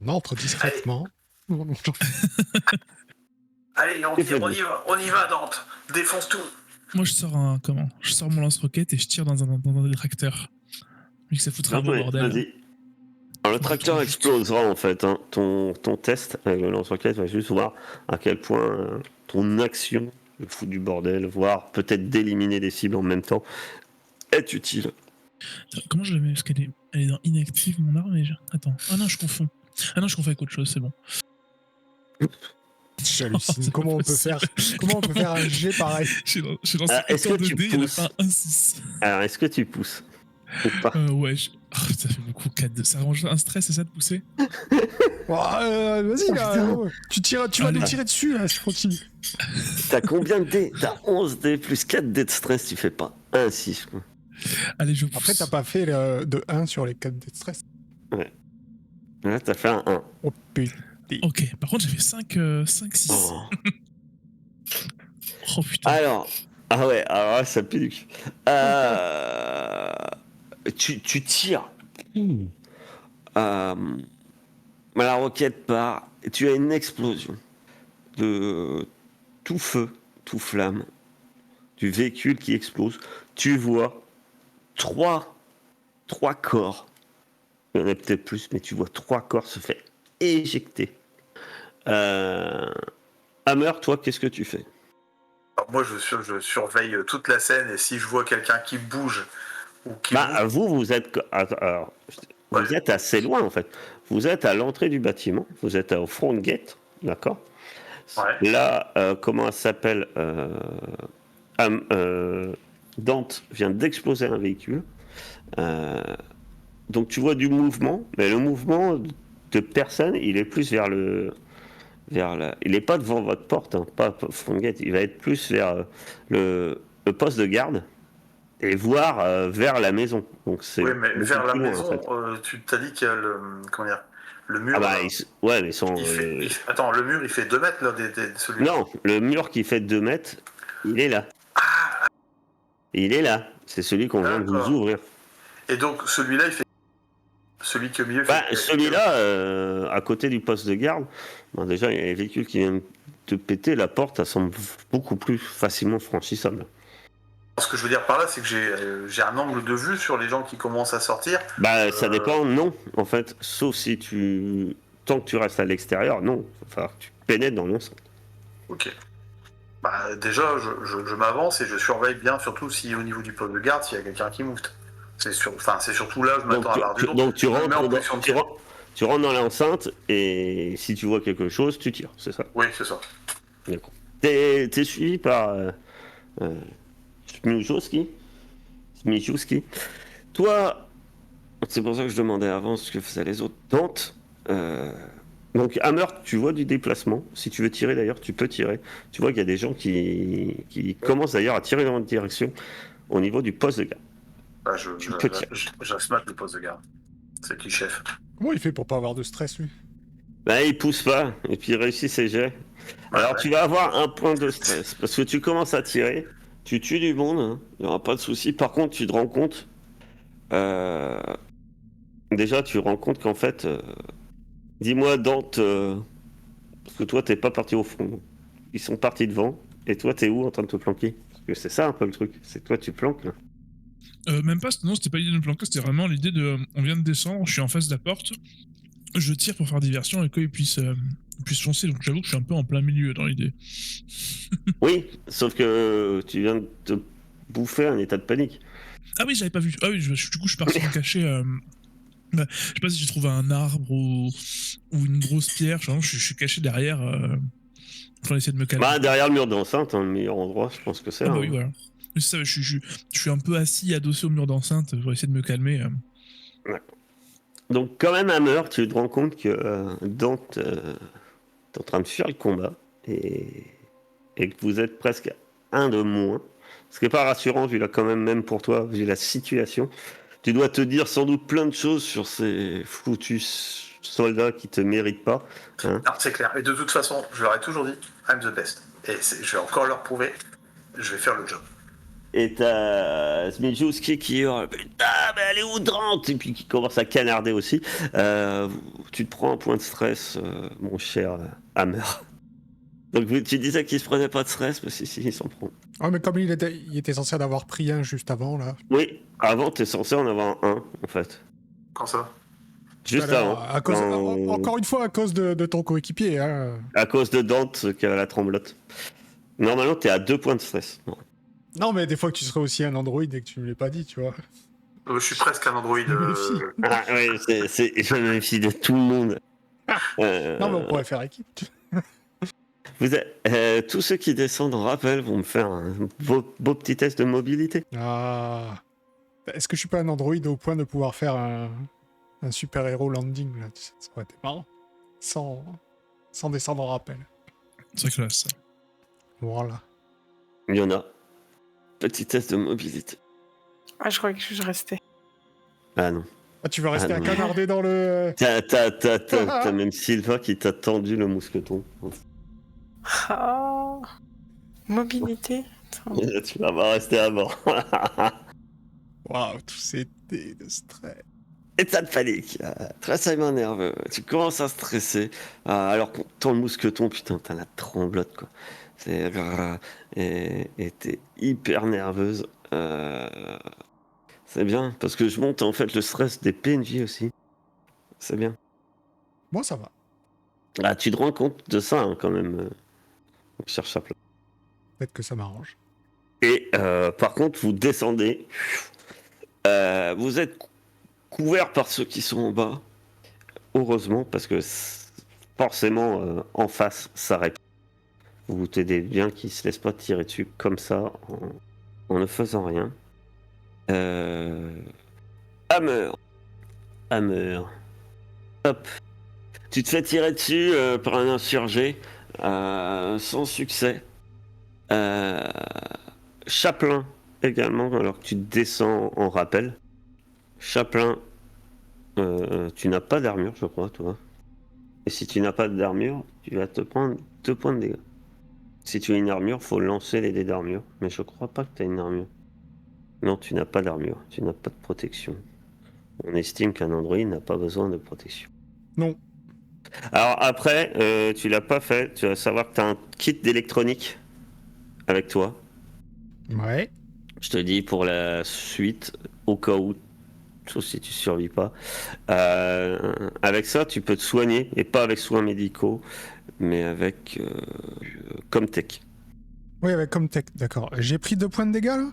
On entre discrètement. Allez, on y va, Dante. Défonce tout. Moi, je sors mon lance-roquette et je tire dans un détracteur. Vu que ça foutra un beau bordel. Vas-y. Alors, le tracteur explosera en fait. Hein. Ton test avec le lance-roquette va juste voir à quel point ton action de foutre du bordel, voire peut-être d'éliminer des cibles en même temps, est utile. Comment je la mets? Parce qu'elle est dans inactive, mon arme. Attends. Ah non, je confonds. Ah non, je confonds avec autre chose, c'est bon. J'hallucine. Comment on peut faire un G pareil? J'ai lancé est-ce que tu dés, pousses? Il a fait un 1-6. Alors, est-ce que tu pousses ou pas? Ouais, ça fait beaucoup. 4-2. Ça range un stress, c'est ça de pousser? Vas-y là, tu vas les tirer dessus là, je continue. T'as combien de dés? T'as 11 dés plus 4 dés de stress, tu fais pas 1-6 quoi. Allez, je pousse. Après, t'as pas fait de 1 sur les 4 dés de stress. Ouais. Là, t'as fait un 1. Oh putain. Ok, par contre, j'ai fait 5-6. Oh. Oh putain. Alors là, ça pue du cul. Tu tires. La roquette part, et tu as une explosion de tout feu, tout flamme, du véhicule qui explose. Tu vois trois corps. Il y en a peut-être plus, mais tu vois 3 corps se faire éjecter. Hammer, toi, qu'est-ce que tu fais? Alors moi, je surveille toute la scène et si je vois quelqu'un qui bouge ou qui vous êtes assez loin en fait. Vous êtes à l'entrée du bâtiment. Vous êtes au front gate, d'accord? Ouais. Là, comment elle s'appelle? Dante vient d'exploser un véhicule. Donc tu vois du mouvement, mais le mouvement de personne, il est plus vers il n'est pas devant votre porte, hein, pas front gate, il va être plus vers le poste de garde et voir vers la maison. Donc c'est oui, mais vers la loin, maison, en fait. tu t'as dit qu'il y a le mur. Ah bah, ouais, mais sans. Attends, le mur, il fait 2 mètres là, celui-là. Non, le mur qui fait 2 mètres, il est là. Il est là. C'est celui qu'on vient de vous ouvrir. Et donc celui-là, il fait. Celui qui est au milieu. Celui-là, à côté du poste de garde, déjà, il y a les véhicules qui viennent te péter, la porte, elle semble beaucoup plus facilement franchissable. Ce que je veux dire par là, c'est que j'ai un angle de vue sur les gens qui commencent à sortir. Ça dépend, non, en fait. Sauf si tant que tu restes à l'extérieur, non. Enfin, tu pénètres dans l'enceinte. Ok. Déjà, je m'avance et je surveille bien, surtout si au niveau du poste de garde, s'il y a quelqu'un qui move. C'est surtout là, je m'attends à voir du Donc tu rentres dans l'enceinte et si tu vois quelque chose, tu tires, c'est ça? Oui, c'est ça. D'accord. T'es suivi par Smichowski. Toi, c'est pour ça que je demandais avant ce que faisaient les autres. Dante, donc Hammer, tu vois du déplacement. Si tu veux tirer d'ailleurs, tu peux tirer. Tu vois qu'il y a des gens qui commencent d'ailleurs à tirer dans votre direction au niveau du poste de garde. J'asmate le poste de garde. C'est qui chef? Comment il fait pour pas avoir de stress lui? Il pousse pas et puis il réussit ses jets. Alors tu vas avoir un point de stress parce que tu commences à tirer, tu tues du monde, hein, il n'y aura pas de souci. Par contre, tu te rends compte, déjà tu te rends compte qu'en fait, dis-moi Dante, parce que toi t'es pas parti au front, ils sont partis devant et toi t'es où en train de te planquer? Parce que c'est ça un peu le truc, c'est toi tu planques là. Même pas, non, c'était pas l'idée de me planquer, c'était vraiment l'idée de. On vient de descendre, je suis en face de la porte, je tire pour faire diversion et qu'ils puissent foncer, donc j'avoue que je suis un peu en plein milieu dans l'idée. Oui, sauf que tu viens de te bouffer un état de panique. Ah oui, j'avais pas vu. Ah oui, du coup, je suis parti me cacher. Je sais pas si j'ai trouvé un arbre ou une grosse pierre, je suis caché derrière pour essayer de me calmer. Derrière le mur d'enceinte, le meilleur endroit, je pense que c'est. Oui, voilà. C'est ça, je suis un peu assis, adossé au mur d'enceinte pour essayer de me calmer. Ouais. Donc quand même Hammer, tu te rends compte que Dante est en train de fuir le combat et que vous êtes presque un de moins. Ce qui n'est pas rassurant vu là quand même pour toi, vu la situation. Tu dois te dire sans doute plein de choses sur ces foutus soldats qui te méritent pas. Hein. Non, c'est clair. Et de toute façon, je leur ai toujours dit, I'm the best. Et je vais encore leur prouver, je vais faire le job. Et t'as Zmijowski qui hurle putain, mais elle est où Dante? Et puis qui commence à canarder aussi. Tu te prends un point de stress, mon cher Hammer. Donc tu disais qu'il se prenait pas de stress, mais si, il s'en prend. Ah, mais comme il était censé en avoir pris un juste avant, là. Oui, avant t'es censé en avoir un, en fait. Quand ça? Juste Tout à l'heure, avant. encore une fois, à cause de ton coéquipier. Hein. À cause de Dante qui a la tremblote. Normalement, t'es à 2 points de stress. Non, mais des fois que tu serais aussi un android et que tu me l'as pas dit, tu vois. Je suis presque un android. Je me méfie. Ah oui, je me méfie de tout le monde. Non, mais on pourrait faire équipe. Tous ceux qui descendent en rappel vont me faire un beau petit test de mobilité. Ah. Est-ce que je suis pas un android au point de pouvoir faire un super-héros landing, là, tu sais, ça aurait été marrant. Sans descendre en rappel. C'est classe. Voilà. Il y en a. Petit test de mobilité. Ah, je croyais que je restais. Ah non. Ah, tu veux rester Ah, à non. canarder dans le... T'as même Sylvain qui t'a tendu le mousqueton. Ah. Mobilité. Attends. Tu vas pas rester à bord. Waouh, tous ces dés de stress. État de panique, tressaillement nerveux, tu commences à stresser, alors qu'on tend le mousqueton, putain, t'as la tremblote, quoi. Et t'es hyper nerveuse. C'est bien, parce que je monte en fait le stress des PNJ aussi. C'est bien. Moi, ça va. Ah, tu te rends compte de ça, hein, quand même. Cherche ça. Peut-être que ça m'arrange. Et par contre, vous descendez. Vous êtes couvert par ceux qui sont en bas. Heureusement, parce que forcément, en face, ça répond. Vous vous tenez bien qu'ils ne se laissent pas tirer dessus comme ça, en ne faisant rien. Hammer. Hop. Tu te fais tirer dessus par un insurgé, sans succès. Chaplin également, alors que tu descends en rappel. Chaplin, tu n'as pas d'armure, je crois, toi. Et si tu n'as pas d'armure, tu vas te prendre 2 points de dégâts. Si tu as une armure, faut lancer les dés d'armure. Mais je crois pas que tu as une armure. Non, tu n'as pas d'armure, tu n'as pas de protection. On estime qu'un androïde n'a pas besoin de protection. Non. Alors après, tu l'as pas fait, tu vas savoir que tu as un kit d'électronique avec toi. Ouais. Je te dis pour la suite, au cas où, sauf si tu survis pas. Avec ça, tu peux te soigner, et pas avec soins médicaux, mais avec Comtech. Oui, avec Comtech, d'accord. J'ai pris 2 points de dégâts, là?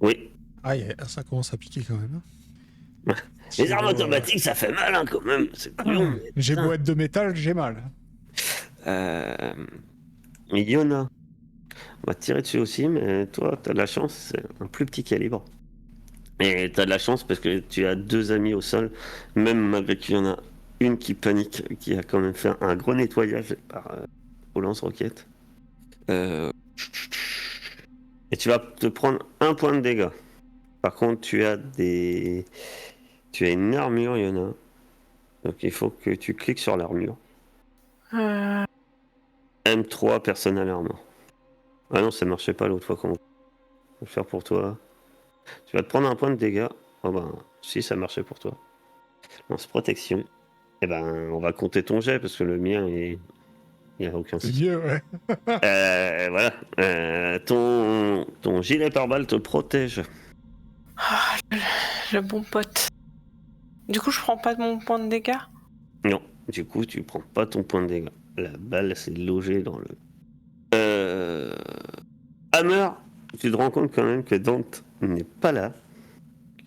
Oui. Ah, ça commence à piquer, quand même. Les armes automatiques, ça fait mal, hein, quand même. C'est plus long. J'ai beau être de métal, j'ai mal. Yona. On va te tirer dessus aussi, mais toi, t'as de la chance, c'est un plus petit calibre. Et t'as de la chance parce que tu as 2 amis au sol, même malgré qu'il y en a une qui panique, qui a quand même fait un gros nettoyage au lance-roquette. Et tu vas te prendre 1 point de dégâts. Par contre, tu as une armure, Yona. Donc il faut que tu cliques sur l'armure. M3 personnel armor. Ah non, ça marchait pas l'autre fois. Comment je vais faire pour toi? Tu vas te prendre 1 point de dégâts. Oh ben, si ça marchait pour toi. Lance protection. Eh ben, on va compter ton jet parce que le mien, il n'y a aucun C'est souci. mieux, ouais. Voilà. Ton gilet pare-balles te protège. Ah, le bon pote. Du coup, je prends pas de mon point de dégâts? Non, du coup, tu prends pas ton point de dégâts. La balle s'est logée dans le. Hammer, tu te rends compte quand même que Dante n'est pas là.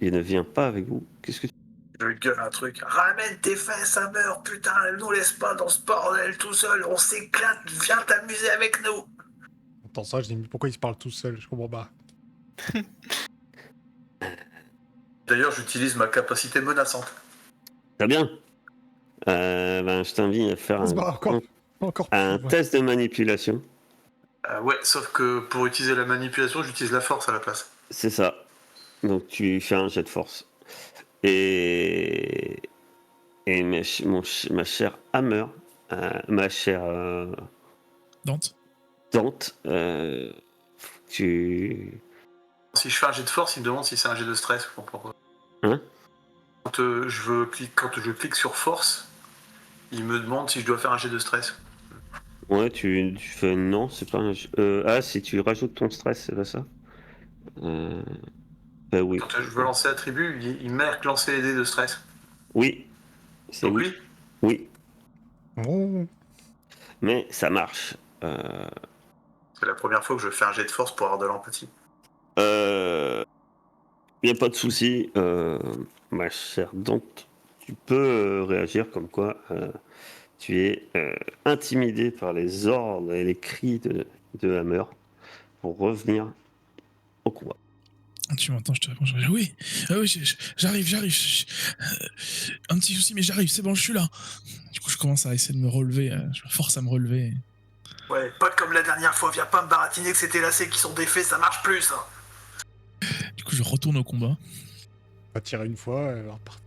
Il ne vient pas avec vous. Qu'est-ce que tu... Je gueule un truc. Ramène tes fesses, Hammer, putain, nous laisse pas dans ce bordel tout seul, on s'éclate, viens t'amuser avec nous. Entends ça, je dis, mais pourquoi il se parle tout seul? Je comprends pas. D'ailleurs, j'utilise ma capacité menaçante. Très bien. Ben, je t'invite à faire Encore un plus, ouais. test de manipulation. Ouais, sauf que pour utiliser la manipulation, j'utilise la force à la place. C'est ça. Donc tu fais un jet de force. Et ma chère Hammer, ma chère Dante. Dante, tu Si je fais un jet de force, il me demande si c'est un jet de stress. Je comprends pas. Hein? Quand je clique sur force, il me demande si je dois faire un jet de stress. Ouais, tu fais non, c'est pas un ah, si tu rajoutes ton stress, c'est pas ça? Bah oui. Quand je veux lancer attribut, il marque lancer les dés de stress. Oui, c'est Donc oui. oui. Oui, Oh. mais ça marche. C'est la première fois que je fais un jet de force pour avoir de l'empathie. Il n'y a pas de souci, ma chère. Donc, tu peux réagir comme quoi tu es intimidé par les ordres et les cris de Hammer pour revenir au combat. Tu m'entends, je te réponds. Oui, oui, j'arrive. Un petit souci, mais j'arrive, c'est bon, je suis là. Du coup, je commence à essayer de me relever, je me force à me relever. Ouais, pas comme la dernière fois, viens pas me baratiner que c'était lacets qui sont défaits, ça marche plus ça. Du coup, je retourne au combat. On va tirer une fois, et on repart.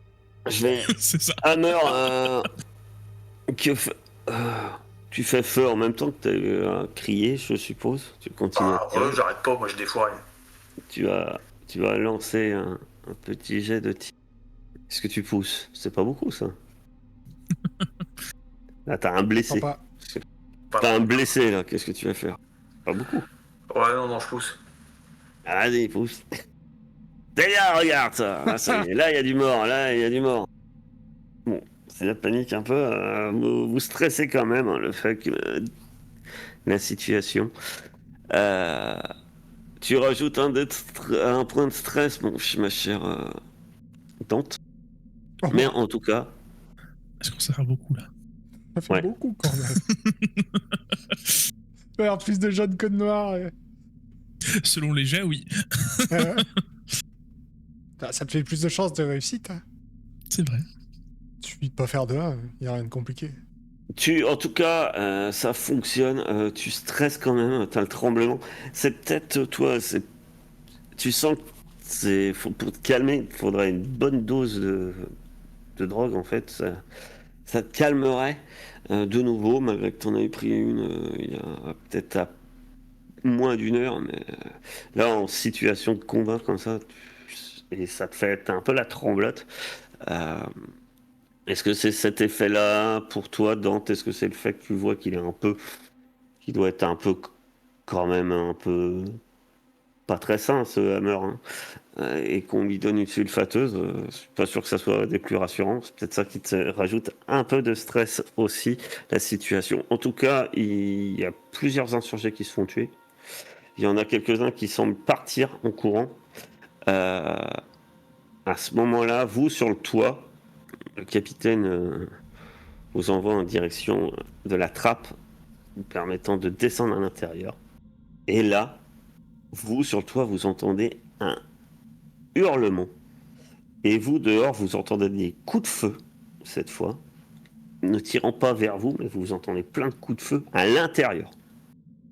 Je vais. C'est ça. Hammer, que fa- tu fais feu en même temps que tu as crié, je suppose. Tu continues à tirer. J'arrête pas, moi je défouraille. Tu vas lancer un petit jet de tir. Est-ce que tu pousses? C'est pas beaucoup ça. Là, t'as un blessé. Pas. T'as un blessé là, qu'est-ce que tu vas faire? Pas beaucoup. Ouais, non, je pousse. Allez, pousse. D'ailleurs, regarde ça. Ah, ça y est. Là, il y a du mort. Là, il y a du mort. Bon, c'est la panique un peu. Vous stressez quand même hein, le fait que la situation. Tu rajoutes un point de stress, ma chère Dante. Oh, Mais en tout cas, Est-ce qu'on sert beaucoup là? ça fait ouais. beaucoup quand même. Merde, fils de jeune code noir. Selon les jets, oui. Ça te fait plus de chances de réussite. Hein. C'est vrai. Il suffit de pas faire de 1, il n'y a rien de compliqué. En tout cas, ça fonctionne. Tu stresses quand même, t'as le tremblement. C'est peut-être toi, tu sens que pour te calmer, il faudrait une bonne dose de drogue en fait. Ça te calmerait de nouveau, malgré que t'en aies pris une il y a peut-être à moins d'une heure, mais là en situation de combat comme ça, et ça te fait t'as un peu la tremblote. Est-ce que c'est cet effet-là pour toi, Dante? Est-ce que c'est le fait que tu vois qu'il doit être un peu, quand même un peu pas très sain ce Hammer, hein, et qu'on lui donne une sulfateuse? Je suis pas sûr que ça soit des plus rassurants. C'est peut-être ça qui te rajoute un peu de stress aussi, la situation. En tout cas, il y a plusieurs insurgés qui se font tuer. Il y en a quelques-uns qui semblent partir en courant. À ce moment-là, vous sur le toit, le capitaine vous envoie en direction de la trappe, vous permettant de descendre à l'intérieur. Et là, vous, sur le toit, vous entendez un hurlement. Et vous, dehors, vous entendez des coups de feu, cette fois. Ne tirant pas vers vous, mais vous entendez plein de coups de feu à l'intérieur.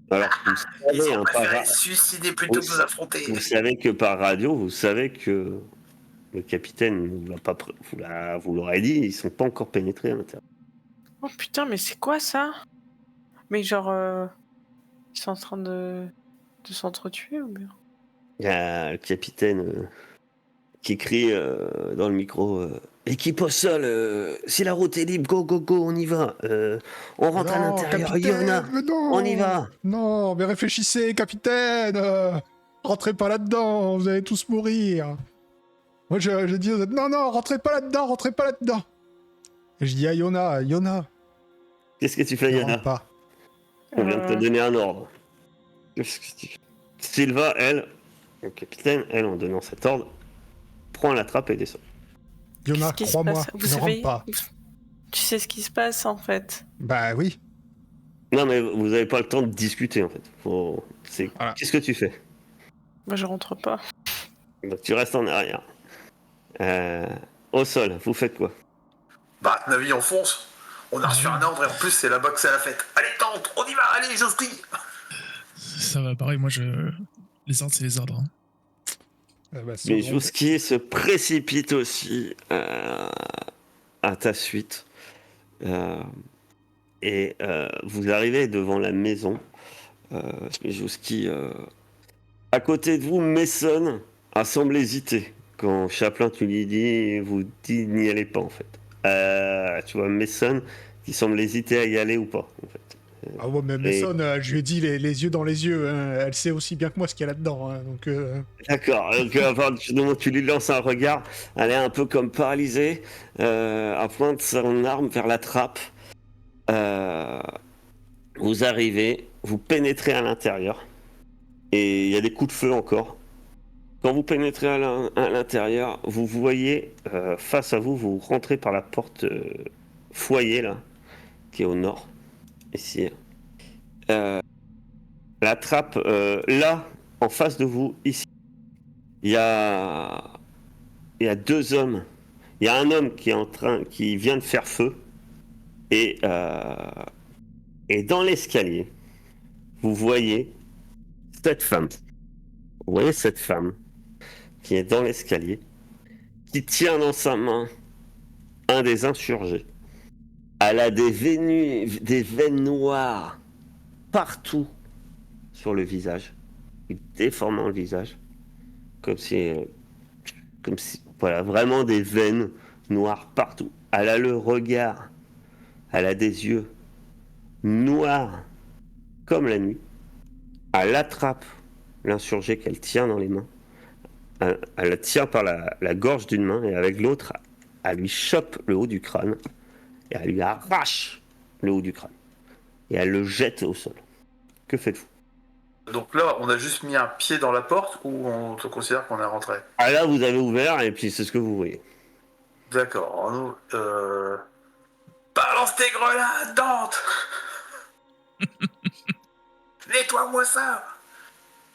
Alors, vous savez, hein, suicider plutôt que nous affronter. vous savez que par radio, vous savez que le capitaine vous l'aurez dit, ils sont pas encore pénétrés à l'intérieur. Oh putain, mais c'est quoi ça? Mais genre, ils sont en train de s'entretuer ou bien? Il y a le capitaine qui crie dans le micro équipe au sol, si la route est libre, go, go, go, on y va. On rentre à l'intérieur, Yona, mais non, on y va. Non, mais réfléchissez, capitaine. Rentrez pas là-dedans, vous allez tous mourir. Moi, je dis aux autres, non, rentrez pas là-dedans. Et je dis à Yona, Qu'est-ce que tu fais, ne Yona? rentre pas. On vient de te donner un ordre. Qu'est-ce que tu fais? Sylva, elle, le capitaine, elle, en donnant cet ordre, prend la trappe et descend. Yona, Qu'est-ce qui se crois-moi, passe? ne Vous savez, rentre pas. tu sais ce qui se passe en fait. Bah oui. Non, mais vous n'avez pas le temps de discuter, en fait. Voilà. Qu'est-ce que tu fais? Moi, je rentre pas. Donc, tu restes en arrière. Au sol, vous faites quoi? Bah, à mon avis, on fonce. On a reçu un ordre et en plus, c'est là-bas que c'est la fête. Allez, tente, on y va, allez, j'ose prie. Ça va, pareil, moi, les ordres, c'est les ordres. Hein. Bah, Mais seconde. Jouski se précipite aussi à ta suite. Et vous arrivez devant la maison. Jouski À côté de vous, Mason semble hésiter. Quand Chaplin, tu lui dis, vous dit n'y allez pas en fait. Tu vois Mason qui semble hésiter à y aller ou pas en fait. Ah ouais, mais Mason, je lui ai dit les yeux dans les yeux. Hein. Elle sait aussi bien que moi ce qu'il y a là-dedans. Hein. Donc, D'accord. Donc, tu lui lances un regard. Elle est un peu comme paralysée. Elle pointe son arme vers la trappe. Vous arrivez, vous pénétrez à l'intérieur. Et il y a des coups de feu encore. Quand vous pénétrez à l'intérieur, vous voyez face à vous, vous rentrez par la porte foyer là, qui est au nord, ici. La trappe là, en face de vous, ici, il y a 2 hommes. Il y a un homme qui vient de faire feu, et dans l'escalier, vous voyez cette femme. Vous voyez cette femme qui est dans l'escalier, qui tient dans sa main un des insurgés. Elle a des veines noires partout sur le visage, déformant le visage, comme si, voilà, vraiment des veines noires partout. Elle a le regard, elle a des yeux noirs comme la nuit. Elle attrape l'insurgé qu'elle tient dans les mains. Elle la tient par la gorge d'une main et avec l'autre, elle lui chope le haut du crâne et elle lui arrache le haut du crâne. Et elle le jette au sol. Que faites-vous? Donc là, on a juste mis un pied dans la porte ou on te considère qu'on est rentré? Ah là, vous avez ouvert et puis c'est ce que vous voyez. D'accord. Nous, balance tes grenades, Dante. Nettoie-moi ça.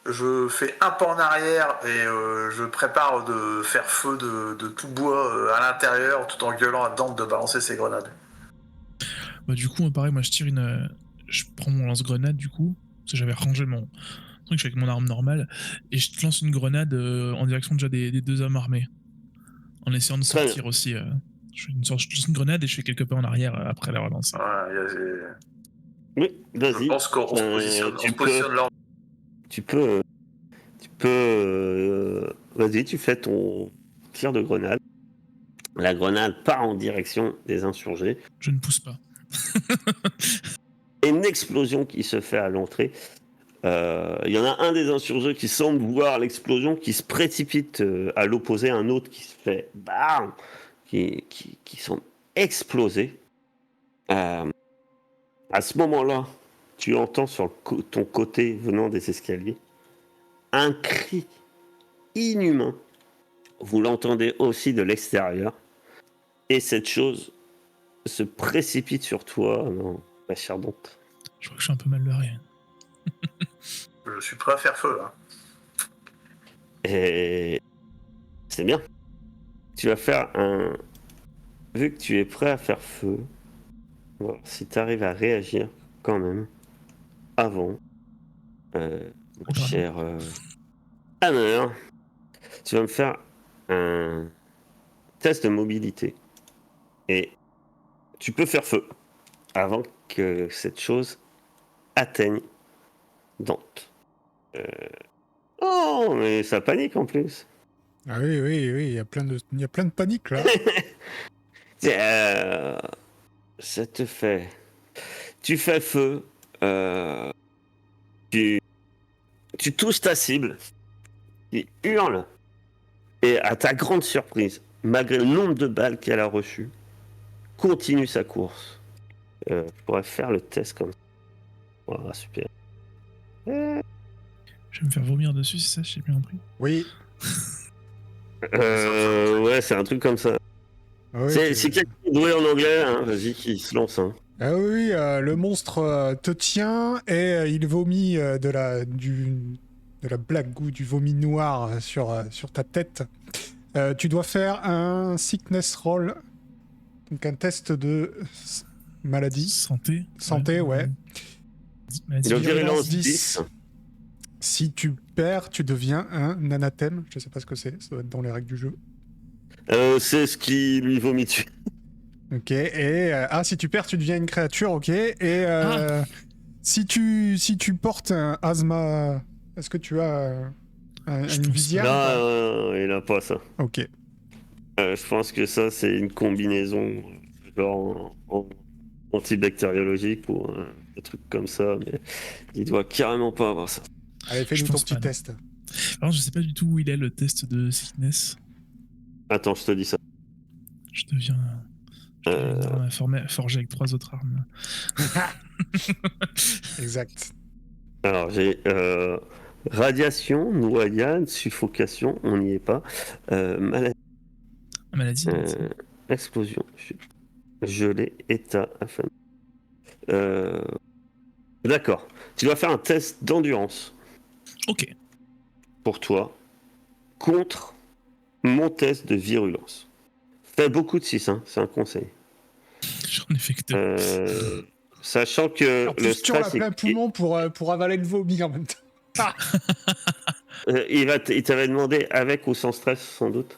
Je fais un pas en arrière et je prépare de faire feu de tout bois à l'intérieur tout en gueulant à Dante de balancer ses grenades. Bah, du coup, pareil, moi je tire je prends mon lance-grenade du coup, parce que j'avais rangé mon truc avec mon arme normale, et je te lance une grenade en direction déjà des 2 hommes armés. En essayant de sortir aussi. Je lance une grenade et je fais quelques pas en arrière après l'avoir lancée. Ouais, Oui, vas-y. je pense qu'on se positionne là. Tu peux. Vas-y, tu fais ton tir de grenade. La grenade part en direction des insurgés. Je ne pousse pas. Une explosion qui se fait à l'entrée. Il y en a un des insurgés qui semble voir l'explosion, qui se précipite à l'opposé, un autre qui se fait bam, qui semble exploser. À ce moment-là, tu entends sur ton côté venant des escaliers un cri inhumain. Vous l'entendez aussi de l'extérieur. Et cette chose se précipite sur toi, ma chère Dante. Je crois que je suis un peu mal barré. Je suis prêt à faire feu, là. Et c'est bien. Tu vas faire un... Vu que tu es prêt à faire feu, on va voir si tu arrives à réagir quand même avant, mon cher Hammer. Tu vas me faire un test de mobilité. Et tu peux faire feu avant que cette chose atteigne Dante. Oh, mais ça panique en plus. Ah oui, il y a plein de panique là. Ça te fait... Tu fais feu. Tu touches ta cible. Tu hurles. Et à ta grande surprise, malgré le nombre de balles qu'elle a reçues, continue sa course. Je pourrais faire le test comme ça. Voilà, super. Je vais me faire vomir dessus, c'est ça, j'ai bien compris. Oui. Ouais, c'est un truc comme ça. Ah oui, c'est quelqu'un doué en anglais, hein, vas-y, qui se lance. Hein. Ah oui, le monstre te tient et il vomit de la blague ou du vomi noir sur ta tête. Tu dois faire un sickness roll, donc un test de maladie. Santé, ouais. Il virulence 10. Si tu perds, tu deviens un anathème. Je sais pas ce que c'est, ça doit être dans les règles du jeu. C'est ce qui lui vomit dessus. Ok, et si tu perds, tu deviens une créature, ok. Et si tu portes un asthma, est-ce que tu as Je Une pense visière pas. Non, il a pas ça. Ok. Je pense que ça, c'est une combinaison, genre antibactériologique ou un truc comme ça, mais il doit carrément pas avoir ça. Allez, Je fais-nous ton pense petit pas, non. test. Alors, je sais pas du tout où il est le test de sickness. Attends, je te dis ça. Je deviens Euh, une arme forgée avec 3 autres armes. Exact. alors, j'ai radiation, noyade, suffocation, on n'y est pas. Maladie, Maladie, explosion, gelée, état, affamé. D'accord. Tu dois faire un test d'endurance Ok. pour toi contre mon test de virulence. Fais beaucoup de 6, hein, c'est un conseil. J'en ai fait que 2. Sachant que En le plus, tu en as stress, plein poumon pour avaler le vomi en même temps. il t'avait demandé avec ou sans stress, sans doute.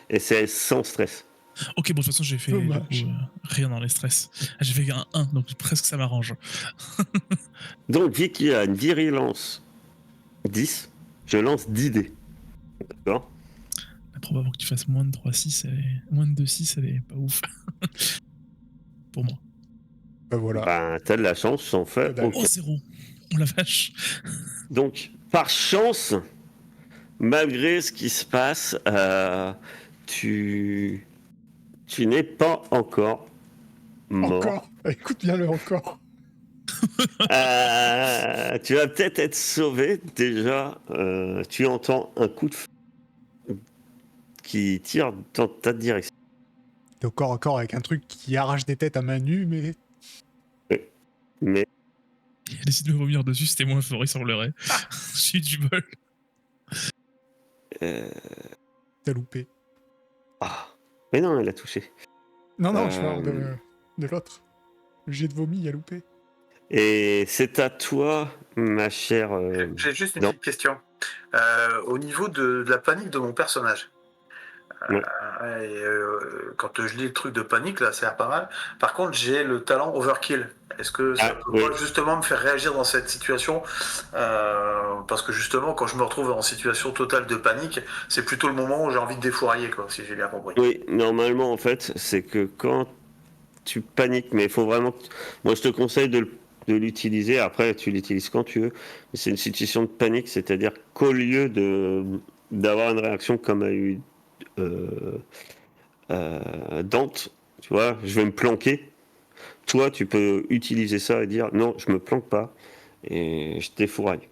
Et c'est sans stress. Ok, bon, de toute façon, j'ai fait du Dommage. coup, rien dans les stress. J'ai fait un 1, donc presque ça m'arrange. Donc, vu qu'il y a une virulence 10, je lance 10 dés. D'accord. La probable que tu fasses moins de 3-6, moins de 2-6, elle est pas ouf. Pour moi. Ben voilà. Ben, t'as de la chance, j'en fais Que dalle. aucun. Oh, 0. Oh la vache. Donc, par chance, malgré ce qui se passe, tu n'es pas encore mort. Encore. Écoute bien le encore. Tu vas peut-être être sauvé déjà. Tu entends un coup de feu qui tire dans ta direction. Et encore avec un truc qui arrache des têtes à main nue, mais Mais Il a décidé de me vomir dessus, c'était moins fort, il semblerait. J'ai eu du bol. t'as loupé. ah, mais non, elle a touché. Non, je parle de l'autre. Le jet de vomi, il a loupé. Et c'est à toi, ma chère. J'ai juste une non. petite question. Au niveau de la panique de mon personnage. Ouais. Quand je lis le truc de panique, là, ça a l'air pas mal. Par contre, j'ai le talent overkill. Est-ce que ça peut pas justement me faire réagir dans cette situation parce que justement, quand je me retrouve en situation totale de panique, c'est plutôt le moment où j'ai envie de défourailler, quoi, si j'ai bien compris. Oui, normalement, en fait, c'est que quand tu paniques, mais il faut vraiment. Moi, je te conseille de l'utiliser. Après, tu l'utilises quand tu veux. Mais c'est une situation de panique, c'est-à-dire qu'au lieu d'avoir une réaction comme a eu Dante, tu vois, je vais me planquer. Toi, tu peux utiliser ça et dire non, je me planque pas et je défouraille.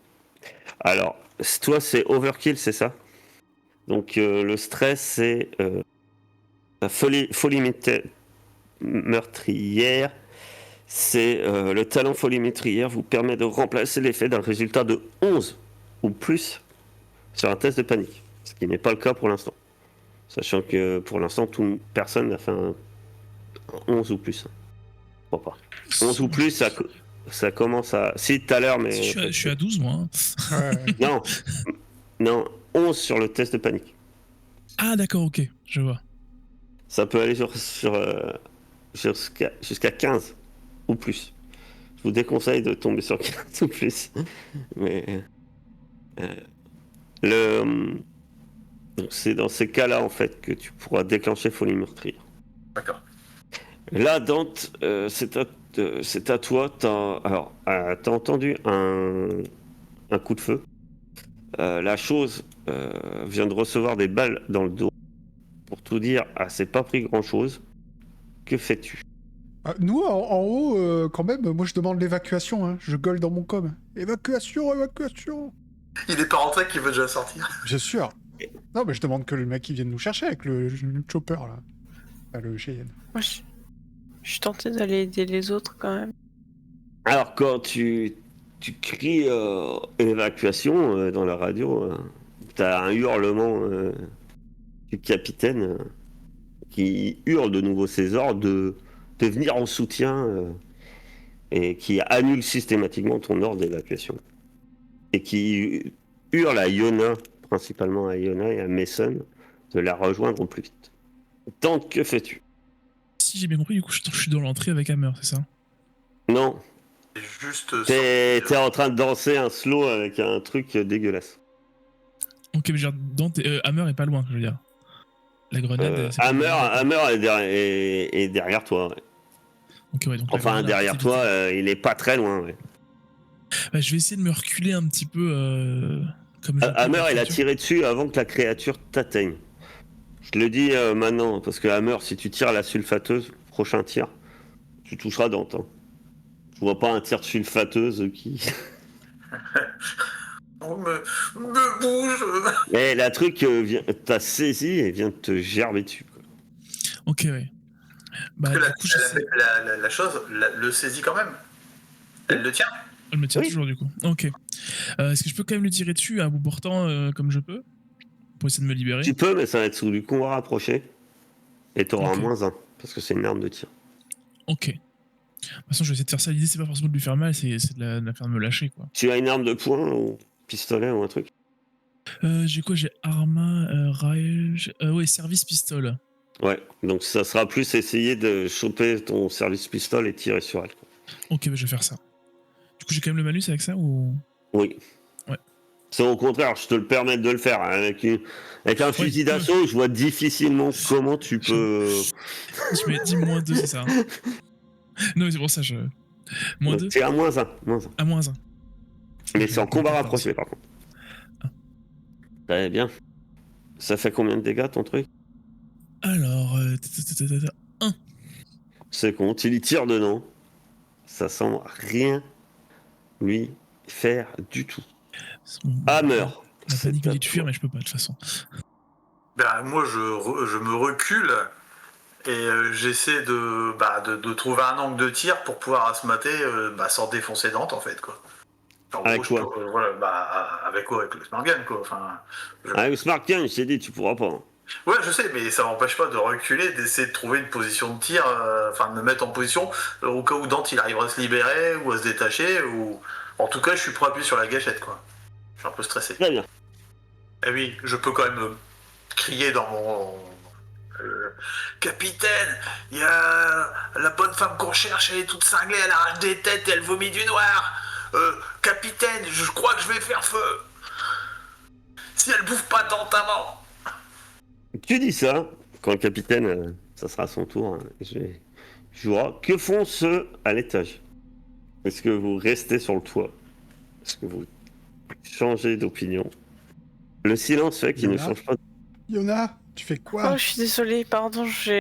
Alors, toi, c'est overkill, c'est ça. Donc, le stress, c'est la folie meurtrière. C'est le talent folie meurtrière vous permet de remplacer l'effet d'un résultat de 11 ou plus sur un test de panique, ce qui n'est pas le cas pour l'instant. Sachant que pour l'instant, personne n'a fait un 11 ou plus. Je crois pas. 11 ou plus, ça commence à. Si, tout à l'heure, mais. Je suis à 12, moi. Hein. Ouais. Non, 11 sur le test de panique. Ah, d'accord, ok, je vois. Ça peut aller jusqu'à 15 ou plus. Je vous déconseille de tomber sur 15 ou plus. Mais. Donc c'est dans ces cas-là, en fait, que tu pourras déclencher folie meurtrière. D'accord. Là, Dante, c'est à toi. T'as entendu un coup de feu. La chose vient de recevoir des balles dans le dos. Pour tout dire, c'est pas pris grand-chose. Que fais-tu? Nous, en haut, quand même, moi je demande l'évacuation. Hein. Je gueule dans mon com. Évacuation. Il est pas rentré qu'il veut déjà sortir. Bien sûr. Non, mais je demande que le mec qui vienne nous chercher avec le chopper, là. Enfin, le Cheyenne. Moi, je suis tentée d'aller aider les autres quand même. Alors, quand tu cries évacuation dans la radio, t'as un hurlement du capitaine qui hurle de nouveau ses ordres de venir en soutien et qui annule systématiquement ton ordre d'évacuation. Et qui hurle à Iona, principalement à Iona et à Mason, de la rejoindre au plus vite. Tante, que fais-tu? Si j'ai bien compris, du coup, je suis dans l'entrée avec Hammer, c'est ça? Non, C'est juste. t'es en train de danser un slow avec un truc dégueulasse. Ok, mais je veux dire, Hammer est pas loin, je veux dire. La grenade. c'est pas Hammer est derrière toi. Ouais. Ok, ouais, donc la Enfin, grenade a derrière vite toi, évité. il est pas très loin. Ouais. Bah, je vais essayer de me reculer un petit peu comme je peux de Hammer, la il a créature. tiré dessus avant que la créature t'atteigne. Je te le dis maintenant, parce que Hammer, si tu tires la sulfateuse, prochain tir, tu toucheras Dante. Hein. Je vois pas un tir de sulfateuse qui. On me bouge. Mais la truc t'as saisi et vient de te gerber dessus. Quoi. Ok, ouais. Parce Bah, que du coup, j'essaie. la chose le saisit quand même. Elle le tient. Elle me tient Oui. toujours, du coup. Ok. Est-ce que je peux quand même lui tirer dessus à bout portant comme je peux pour essayer de me libérer? Tu peux, mais ça va être sous du combat rapproché. Et t'auras Ok. un -1, parce que c'est une arme de tir. Ok. De toute façon, je vais essayer de faire ça. L'idée, c'est pas forcément de lui faire mal, c'est de la faire me lâcher, quoi. Tu as une arme de poing ou pistolet ou un truc? J'ai quoi? J'ai Arma, Rage. Ouais, service pistol. Ouais, donc ça sera plus essayer de choper ton service pistol et tirer sur elle. Quoi. Ok, bah, je vais faire ça. Du coup, j'ai quand même le malus avec ça ou. Oui. Ouais. C'est au contraire, je te le permets de le faire. Hein, avec un fusil d'assaut, je vois difficilement comment tu peux. Je m'ai dit -2, c'est ça. Hein. Non, mais c'est pour ça, je. -2 C'est à -1. à -1. Mais c'est en combat rapproché par contre. Ah. Très bien. Ça fait combien de dégâts ton truc? Alors, 1. C'est con, tu lui tires dedans. Ça semble rien lui faire du tout. Hammer. La panique me dit de fuir, toi. mais je peux pas de toute façon. Ben, moi, je me recule et j'essaie de trouver un angle de tir pour pouvoir asmater sans défoncer Dante, en fait, quoi. En Avec gros, quoi? voilà, avec quoi? Avec le smart gun, quoi. Enfin, Avec Smart Gun, je t'ai dit, tu pourras pas. ouais, je sais, mais ça m'empêche pas de reculer, d'essayer de trouver une position de tir, de me mettre en position au cas où Dante il arrivera à se libérer ou à se détacher, ou en tout cas, je suis prêt à appuyer sur la gâchette, quoi. Je suis un peu stressé. Très bien. Et oui, je peux quand même crier dans mon capitaine, il y a la bonne femme qu'on cherche, elle est toute cinglée, elle arrache des têtes et elle vomit du noir. Capitaine, je crois que je vais faire feu. Si elle bouffe pas Dante avant. Tu dis ça, quand le capitaine, ça sera son tour, hein, jouera. Que font ceux à l'étage? Est-ce que vous restez sur le toit? Est-ce que vous changez d'opinion? Le silence fait qu'il ne Yona change pas. Yona, tu fais quoi? Oh, je suis désolée, pardon, j'ai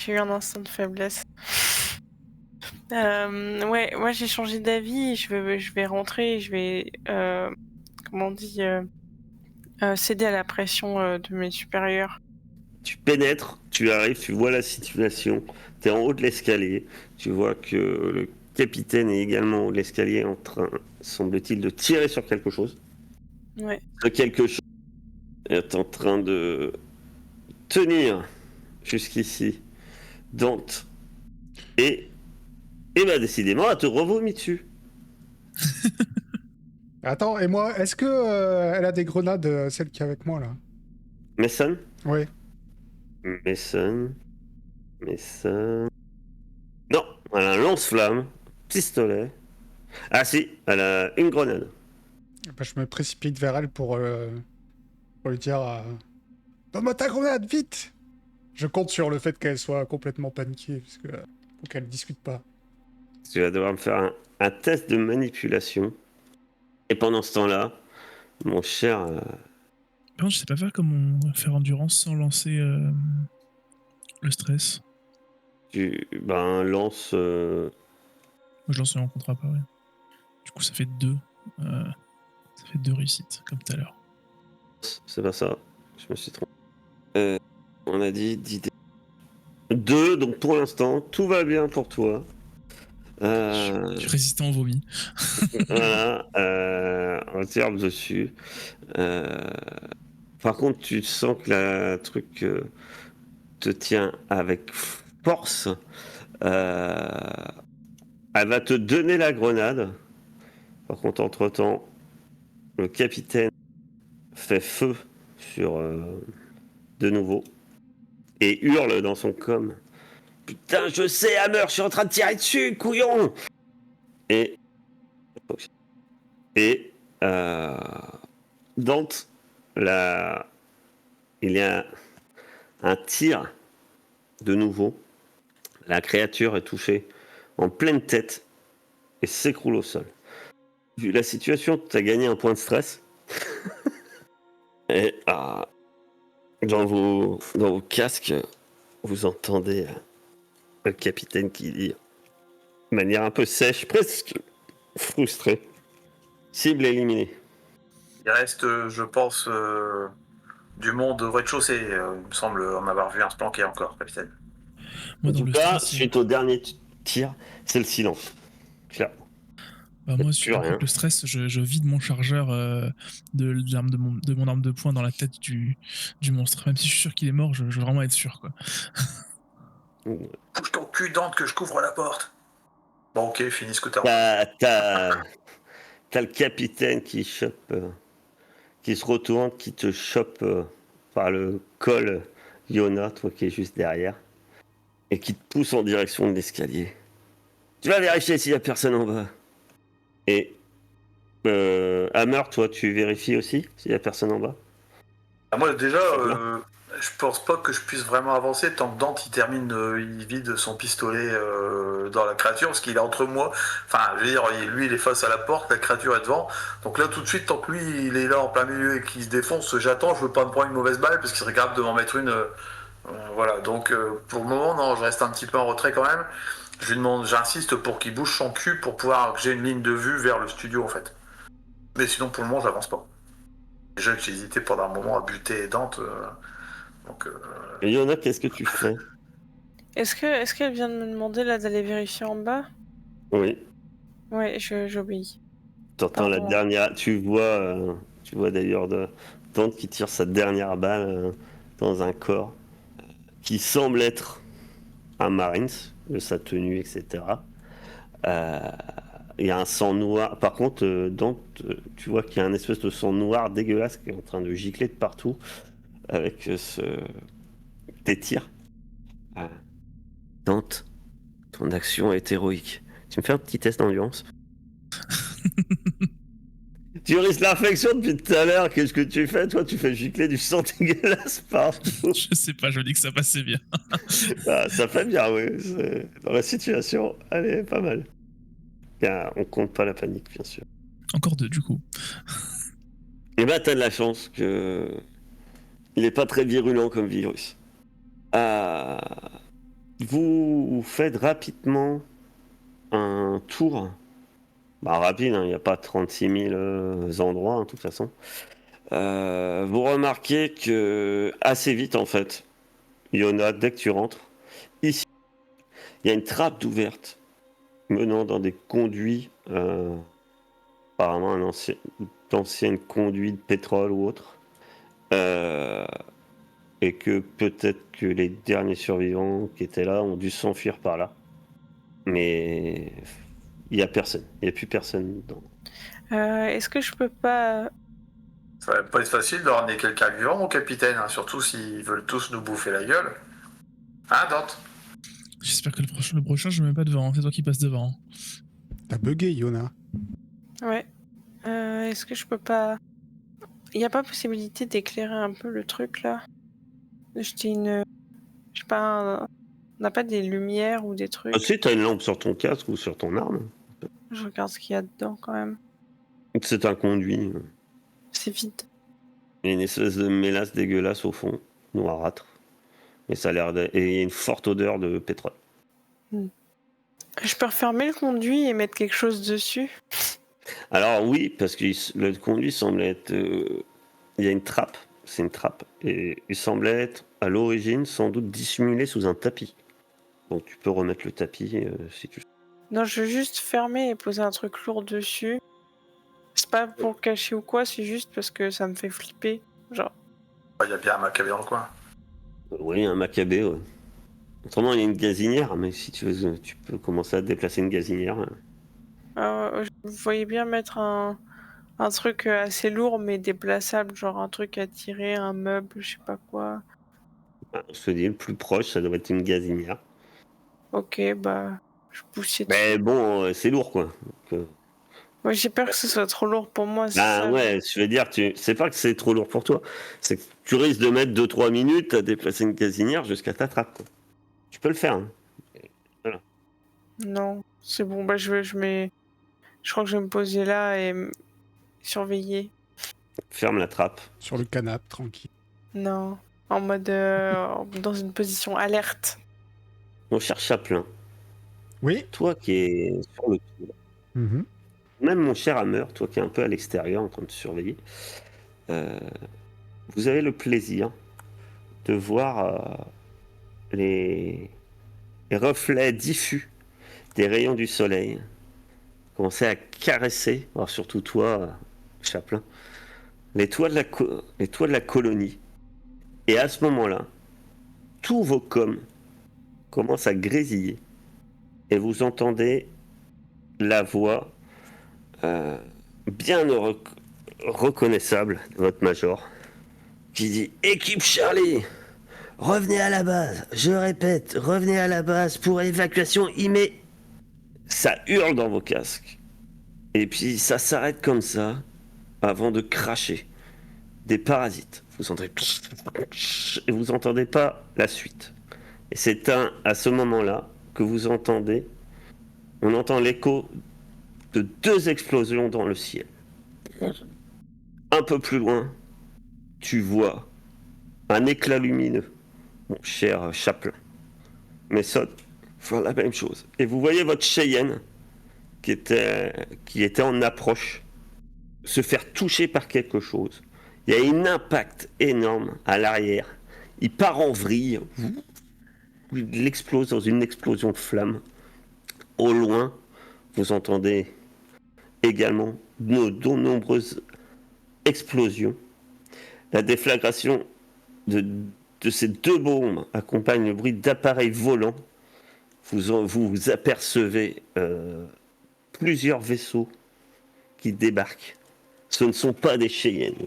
eu un instant de faiblesse. Ouais, moi j'ai changé d'avis, je vais rentrer, je vais, comment on dit, céder à la pression de mes supérieurs. Tu pénètres, tu arrives, tu vois la situation, tu es en haut de l'escalier, tu vois que le capitaine est également en haut de l'escalier en train, semble-t-il, de tirer sur quelque chose. Ouais. Ce quelque chose est en train de tenir jusqu'ici Dante et bah décidément, elle te revomit dessus. Attends, et moi, est-ce que elle a des grenades, celle qui est avec moi, là? Mason Ouais. Mason. Non, elle a un lance-flamme, pistolet. Ah si, elle a une grenade. Bah, je me précipite vers elle pour lui dire donne-moi ta grenade, vite! Je compte sur le fait qu'elle soit complètement paniquée, parce que faut qu'elle discute pas. Tu vas devoir me faire un test de manipulation. Et pendant ce temps-là, mon cher... Par contre, je sais pas faire endurance sans lancer le stress. tu lance... Moi, je lance un contre pas, ouais. Du coup, ça fait 2. Ça fait 2 réussites, comme tout à l'heure. C'est pas ça, je me suis trompé. On a dit 10 2, donc pour l'instant, tout va bien pour toi. Je suis résistant au vomi. Voilà, on tire dessus. Par contre, tu sens que la truc te tient avec force. Elle va te donner la grenade. Par contre, entre-temps, le capitaine fait feu sur de nouveau et hurle dans son com. Putain, je sais, Hammer, je suis en train de tirer dessus, couillon! Et Dante il y a un tir de nouveau. La créature est touchée en pleine tête et s'écroule au sol. Vu la situation, tu as gagné un point de stress. Et dans vos casques, vous entendez le capitaine qui dit de manière un peu sèche, presque frustrée. Cible éliminée. Il reste, je pense, du monde au rez-de-chaussée. Il me semble en avoir vu un se planquer encore, capitaine. Moi, En dans tout le cas, stress, suite au dernier tir, c'est le silence. Clairement. moi, plus après rien. le stress, je vide mon chargeur de mon arme de poing dans la tête du monstre. Même si je suis sûr qu'il est mort, je veux vraiment être sûr, quoi. Pousse ton cul, Dante, que je couvre la porte. Bon, ok, finis ce que t'as. T'as le capitaine qui chope, qui se retourne, qui te chope par le col, Yona, toi qui es juste derrière, et qui te pousse en direction de l'escalier. Tu vas vérifier s'il y a personne en bas. Et Hammer, toi, tu vérifies aussi s'il y a personne en bas. Moi, déjà, je pense pas que je puisse vraiment avancer tant que Dante il vide son pistolet dans la créature, parce qu'il est entre moi. Enfin, je veux dire, lui, il est face à la porte, la créature est devant. Donc là, tout de suite, tant que lui, il est là en plein milieu et qu'il se défonce, j'attends, je veux pas me prendre une mauvaise balle, parce qu'il serait capable de m'en mettre une. Voilà, donc pour le moment, non, je reste un petit peu en retrait quand même. Je lui demande, j'insiste pour qu'il bouge son cul pour pouvoir que j'ai une ligne de vue vers le studio, en fait. Mais sinon, pour le moment, j'avance pas. Déjà que j'ai hésité pendant un moment à buter Dante. Donc, Et Yona, qu'est-ce que tu fais? Est-ce qu'elle vient de me demander là d'aller vérifier en bas? Oui. Ouais, j'obéis. T'entends la Pardon. dernière. Tu vois d'ailleurs Dante qui tire sa dernière balle dans un corps qui semble être un Marines, de sa tenue, etc. Il y a un sang noir. Par contre, Dante, tu vois qu'il y a un espèce de sang noir dégueulasse qui est en train de gicler de partout avec tes tirs. Dante, ton action est héroïque. Tu me fais un petit test d'endurance? Tu risques l'infection depuis tout à l'heure. Qu'est-ce que tu fais? Toi, tu fais gicler du sang dégueulasse partout. Je sais pas, je dis que ça passait bien. Ça fait bien, oui. Dans la situation, elle est pas mal. Bien, on compte pas la panique, bien sûr. Encore deux, du coup. Et bah, t'as de la chance que il est pas très virulent comme virus. Vous faites rapidement un tour. Bah, rapide, il n'y a pas 36 000 endroits, hein, de toute façon. Vous remarquez que assez vite, en fait, Yona, dès que tu rentres, ici, il y a une trappe d'ouverte menant dans des conduits, apparemment d'anciennes conduits de pétrole ou autre. Et que peut-être que les derniers survivants qui étaient là ont dû s'enfuir par là. Mais il n'y a personne, il n'y a plus personne dedans. Est-ce que je peux pas... ça va pas être facile de ramener quelqu'un vivant, mon capitaine, hein, surtout s'ils veulent tous nous bouffer la gueule. Hein, Dante? J'espère que le prochain, je me mets pas devant. C'est toi qui passes devant. T'as bugué, Yona. Ouais. Est-ce que je peux pas... Il n'y a pas possibilité d'éclairer un peu le truc, là? Jeter une... Je sais pas, on n'a pas des lumières ou des trucs? Ah, si, t'as une lampe sur ton casque ou sur ton arme. Je regarde ce qu'il y a dedans, quand même. C'est un conduit. C'est vide. Il y a une espèce de mélasse dégueulasse au fond, noirâtre. Et ça a l'air et il y a une forte odeur de pétrole. Je peux refermer le conduit et mettre quelque chose dessus? Alors oui, parce que le conduit semble être... il y a une trappe, c'est une trappe. Et il semblait être, à l'origine, sans doute dissimulé sous un tapis. Donc tu peux remettre le tapis si tu veux. Non, je veux juste fermer et poser un truc lourd dessus. C'est pas pour le cacher ou quoi, c'est juste parce que ça me fait flipper. Genre, Il y a bien un macabé dans le coin. Oui, un macabé, ouais. Autrement, il y a une gazinière, mais si tu veux, tu peux commencer à déplacer une gazinière. vous voyez bien mettre un truc assez lourd mais déplaçable, genre un truc à tirer, un meuble, je sais pas quoi. Je te dis, le plus proche, ça doit être une gazinière. Ok, bah, je poussais dessus. Mais bon, c'est lourd, quoi. Donc, Moi, j'ai peur que ce soit trop lourd pour moi. c'est Ah ça. ouais, je veux dire, c'est pas que c'est trop lourd pour toi, c'est que tu risques de mettre 2-3 minutes à déplacer une casinière jusqu'à ta trappe, quoi. Tu peux le faire, hein. Non, c'est bon. Bah, je crois que je vais me poser là et surveiller. Ferme la trappe. Sur le canapé, tranquille. Non, en mode dans une position alerte. Mon cher Chaplin, Oui. toi qui es sur le tour, Mhm. même mon cher Hammer, toi qui es un peu à l'extérieur en train de surveiller, vous avez le plaisir de voir les reflets diffus des rayons du soleil commencer à caresser, alors surtout toi, Chaplin, les toits de la colonie. Et à ce moment-là, tous vos coms commencent à grésiller et vous entendez la voix bien reconnaissable de votre major qui dit « Équipe Charlie, revenez à la base, je répète, revenez à la base pour évacuation immédiate. » Ça hurle dans vos casques. Et puis ça s'arrête comme ça avant de cracher des parasites. Vous entendez et vous entendez pas la suite. Et c'est à ce moment-là que vous entendez, on entend l'écho de 2 explosions dans le ciel. Un peu plus loin, tu vois un éclat lumineux, mon cher Chaplin. Mais ça, faire la même chose. Et vous voyez votre Cheyenne qui était en approche se faire toucher par quelque chose. Il y a un impact énorme à l'arrière. Il part en vrille. Il explose dans une explosion de flammes. Au loin, vous entendez également de nombreuses explosions. La déflagration de ces 2 bombes accompagne le bruit d'appareils volants. Vous apercevez plusieurs vaisseaux qui débarquent. Ce ne sont pas des Cheyennes.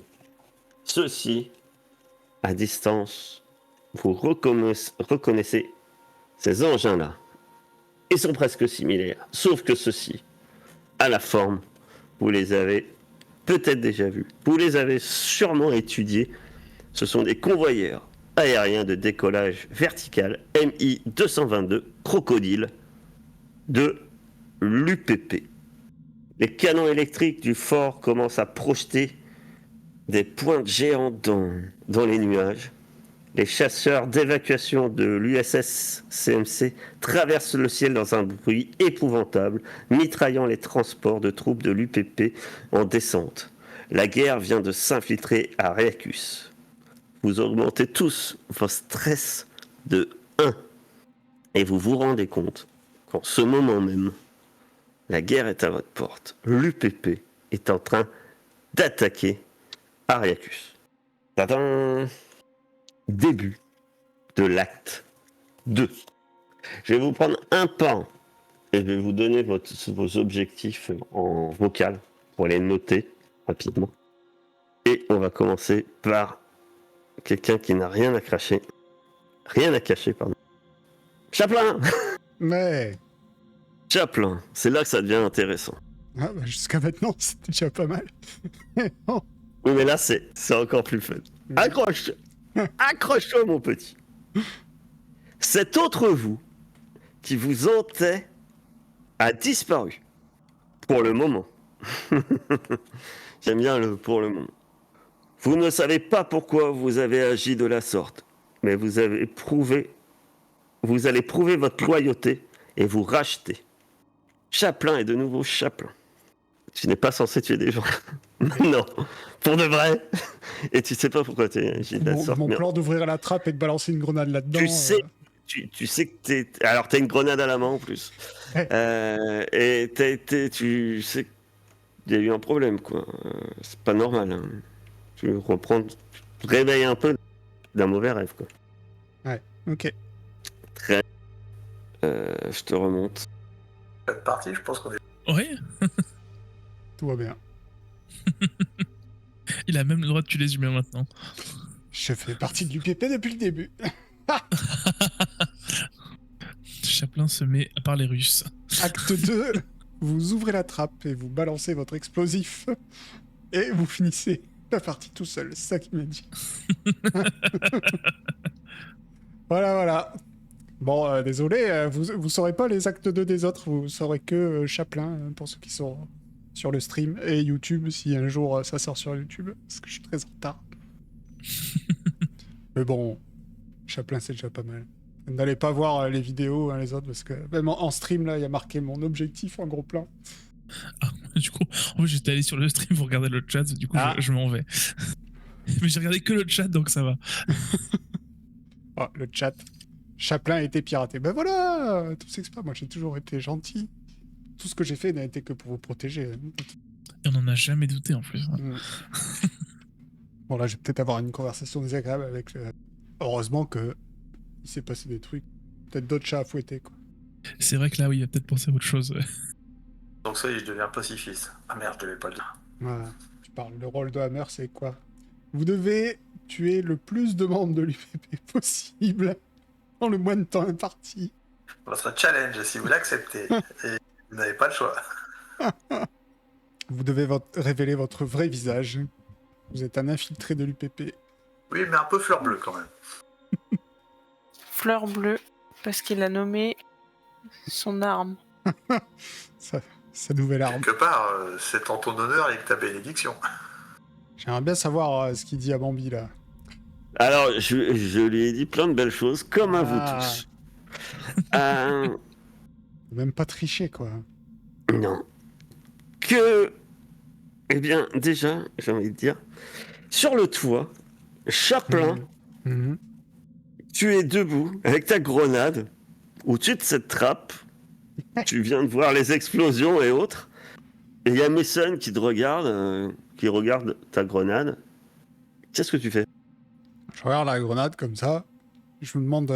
Ceux-ci, à distance, vous reconnaissez ces engins-là. Ils sont presque similaires, sauf que ceux-ci, à la forme, vous les avez peut-être déjà vus. Vous les avez sûrement étudiés. Ce sont des convoyeurs aériens de décollage vertical MI-222 Crocodile de l'UPP. Les canons électriques du fort commencent à projeter des pointes géantes dans les nuages. Les chasseurs d'évacuation de l'USS CMC traversent le ciel dans un bruit épouvantable, mitraillant les transports de troupes de l'UPP en descente. La guerre vient de s'infiltrer à Rayacus. Vous augmentez tous votre stress de 1. Et vous vous rendez compte qu'en ce moment même, la guerre est à votre porte. L'UPP est en train d'attaquer Ariacus. Tadam! Début de l'acte 2. Je vais vous prendre un pan et je vais vous donner vos objectifs en vocal pour les noter rapidement. Et on va commencer par quelqu'un qui n'a rien à cacher. Rien à cacher, pardon. Chaplin! Mais Chaplin, c'est là que ça devient intéressant. jusqu'à maintenant, c'était déjà pas mal. Oh. Oui, mais là, c'est encore plus fun. Accroche! Accroche-toi, mon petit. Cet autre vous, qui vous hantait, a disparu. Pour le moment. J'aime bien le pour le moment. Vous ne savez pas pourquoi vous avez agi de la sorte, mais vous allez prouver votre loyauté et vous racheter. Chaplin est de nouveau Chaplin. Tu n'es pas censé tuer des gens. Non, pour de vrai. Et tu sais pas pourquoi tu as agi de la sorte. Mon mais plan d'ouvrir la trappe et de balancer une grenade là-dedans. tu sais, tu sais que alors t'as une grenade à la main en plus. Ouais. Et tu sais qu'il y a eu un problème, quoi. C'est pas normal. Hein. Tu te réveilles un peu d'un mauvais rêve, quoi. Ouais, ok. Très. Je te remonte. Cette partie, je pense qu'on est. Ouais, Tout va bien. il a même le droit de tuer les humains maintenant. Je fais partie de l'UPP depuis le début. Chaplin se met à parler russe. Acte 2. vous ouvrez la trappe et vous balancez votre explosif. Et vous finissez la partie tout seul. C'est ça qu'il m'a dit. Voilà. Bon, désolé, vous saurez pas les actes 2 des autres. Vous saurez que Chaplin, pour ceux qui sont sur le stream, et YouTube, si un jour ça sort sur YouTube, parce que je suis très en retard. Mais bon, Chaplin, c'est déjà pas mal. N'allez pas voir les vidéos, hein, les autres, parce que même en stream, là, il y a marqué mon objectif en gros plan. Ah, du coup, en fait, j'étais allé sur le stream pour regarder le chat, du coup, je m'en vais. Mais j'ai regardé que le chat, donc ça va. Oh, le chat. Chaplin a été piraté. Ben voilà, tout s'explique. Moi, j'ai toujours été gentil. Tout ce que j'ai fait n'a été que pour vous protéger. Et on en a jamais douté, en plus. Bon, là, je vais peut-être avoir une conversation désagréable avec... Heureusement que il s'est passé des trucs. Peut-être d'autres chats à fouetter, quoi. C'est vrai que là, oui, il a peut-être pensé à autre chose. Donc ça y est, je deviens pacifiste. Ah merde, je devais pas le dire. Voilà. Tu parles, le rôle de Hammer, c'est quoi? Vous devez tuer le plus de membres de l'UPP possible dans le moins de temps imparti. Votre challenge, si vous l'acceptez, et vous n'avez pas le choix. Vous devez révéler votre vrai visage. Vous êtes un infiltré de l'UPP. Oui, mais un peu fleur bleue quand même. Fleur bleue, parce qu'il a nommé son arme. Sa nouvelle arme. Quelque part, c'est en ton honneur et ta bénédiction. J'aimerais bien savoir ce qu'il dit à Bambi, là. Alors, je lui ai dit plein de belles choses, comme à vous tous. Même pas tricher, quoi. Non. Eh bien, déjà, j'ai envie de dire, sur le toit, Chaplin, tu es debout avec ta grenade au-dessus de cette trappe. Tu viens de voir les explosions et autres. Et il y a Mason qui te regarde, qui regarde ta grenade. Qu'est-ce que tu fais? Je regarde la grenade comme ça. Je me demande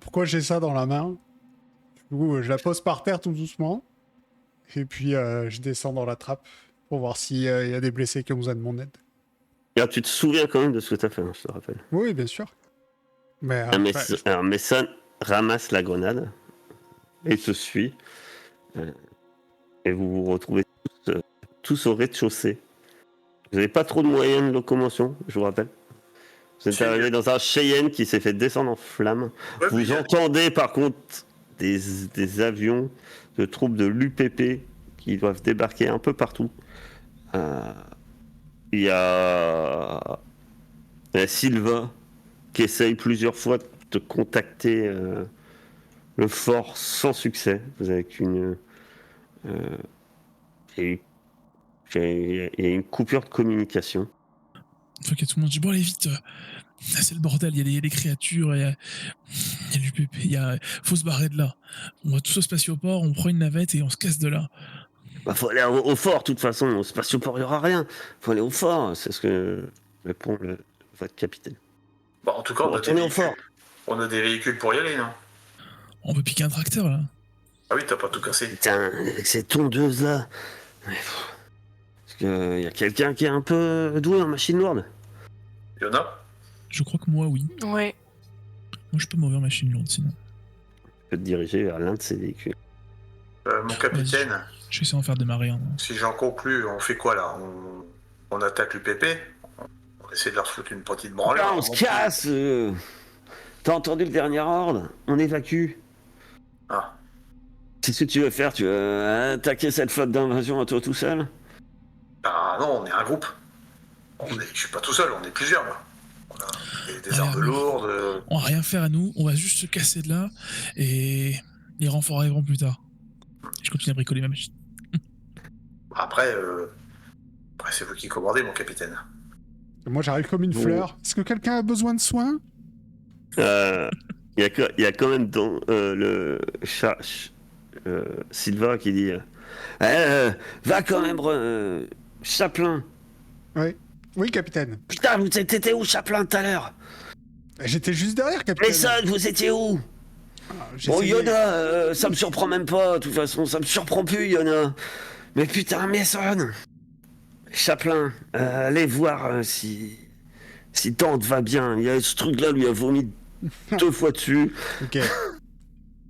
pourquoi j'ai ça dans la main. Du coup, je la pose par terre tout doucement. Et puis, je descends dans la trappe pour voir s'il y a des blessés qui ont besoin de mon aide. Alors, tu te souviens quand même de ce que tu as fait, hein, je te rappelle. Oui, bien sûr. Mais, Alors, Mason ramasse la grenade et te suit. Et vous vous retrouvez tous au rez-de-chaussée. Vous n'avez pas trop de moyens de locomotion, je vous rappelle. Vous êtes arrivé dans un Cheyenne qui s'est fait descendre en flammes. Ouais, vous entendez par contre des avions de troupes de l'UPP qui doivent débarquer un peu partout. Il y a Silva qui essaye plusieurs fois de te contacter le fort sans succès. Vous avez qu'une... il y a une coupure de communication. Ok, tout le monde dit bon allez vite, c'est le bordel, il y a des créatures, il y a l'UPP, faut se barrer de là. On va tous au spatioport, on prend une navette et on se casse de là. Bah, faut aller au fort, de toute façon, au spatioport il n'y aura rien. Faut aller au fort, c'est ce que répond votre capitaine. Bon, en tout cas, on a des véhicules pour y aller, non? On peut piquer un tracteur là. Ah oui, t'as pas tout cassé. Putain, avec cette tondeuse là. Parce qu'il y a quelqu'un qui est un peu doué en machine lourde. Yona? Je crois que moi, oui. Ouais. Moi, je peux m'ouvrir machine lourde sinon. Tu peux te diriger vers l'un de ces véhicules. Mon capitaine, Je vais essayer d'en faire démarrer un. si j'en conclus, on fait quoi là? On attaque l'UPP? On essaie de leur foutre une petite branlée. Là, on se casse. T'as entendu le dernier ordre? On évacue. Ah. Qu'est-ce que tu veux faire? Tu veux attaquer cette flotte d'invasion à toi tout seul? Ah non, on est un groupe. Je suis pas tout seul, on est plusieurs là. On a des armes lourdes. On va rien faire à nous, on va juste se casser de là et les renforts arriveront plus tard. Je continue à bricoler ma machine. Après, c'est vous qui commandez, mon capitaine. Moi, j'arrive comme une fleur. Est-ce que quelqu'un a besoin de soins? Il y a quand même dans le chat Silva qui dit va quand même Chaplin. Oui, capitaine. Putain, vous étiez où Chaplin tout à l'heure? J'étais juste derrière, capitaine. Mason, vous étiez où? Bon, Yona, ça me surprend même pas, de toute façon, ça me surprend plus, Yona. Mais putain, Mason, Chaplin, allez voir si Dante va bien. Il y a ce truc-là, lui a vomi 2 fois dessus. Ok.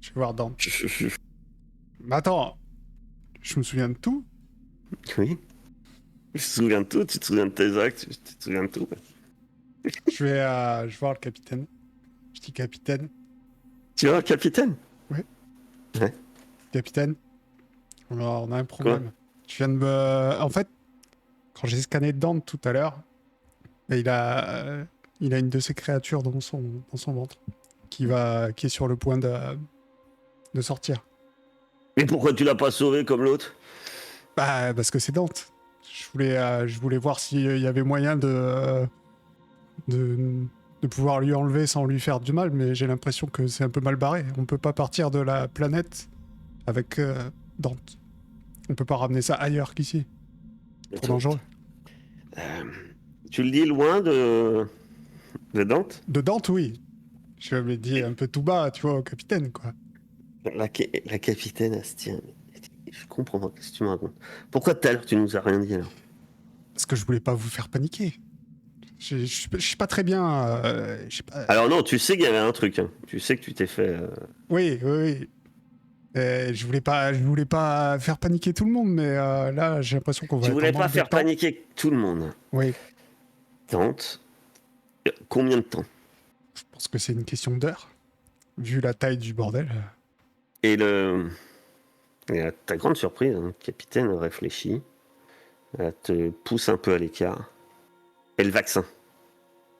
Je vais voir Dante. Mais attends, je me souviens de tout. Oui. Tu te souviens de tout, tu te souviens de tes actes, tu te souviens de tout. Je vais voir le capitaine. Je dis capitaine. Tu vois, capitaine? Capitaine, on a un problème. Je viens de me... En fait, quand j'ai scanné Dante tout à l'heure, il a une de ses créatures dans son ventre qui est sur le point de sortir. Mais pourquoi tu l'as pas sauvé comme l'autre? Bah, parce que c'est Dante. Je voulais voir s'il y avait moyen de pouvoir lui enlever sans lui faire du mal, mais j'ai l'impression que c'est un peu mal barré. On peut pas partir de la planète avec Dante. On peut pas ramener ça ailleurs qu'ici. Trop dangereux. Tu le dis loin de Dante? De Dante, oui. Je l'ai dit un peu tout bas, tu vois, au capitaine, quoi. La capitaine Astien. Je comprends pas ce que tu me racontes. Pourquoi tout à l'heure tu nous as rien dit alors? Parce que je voulais pas vous faire paniquer. Je suis pas très bien. Je sais pas... Alors non, tu sais qu'il y avait un truc. Hein. Tu sais que tu t'es fait. Oui. Je voulais pas faire paniquer tout le monde, mais là, j'ai l'impression qu'on va. Tu être voulais en pas manque de faire temps. paniquer tout le monde. Oui. Dante. Combien de temps? Je pense que c'est une question d'heure, vu la taille du bordel. Et à ta grande surprise, le capitaine réfléchit, elle te pousse un peu à l'écart. Et le vaccin.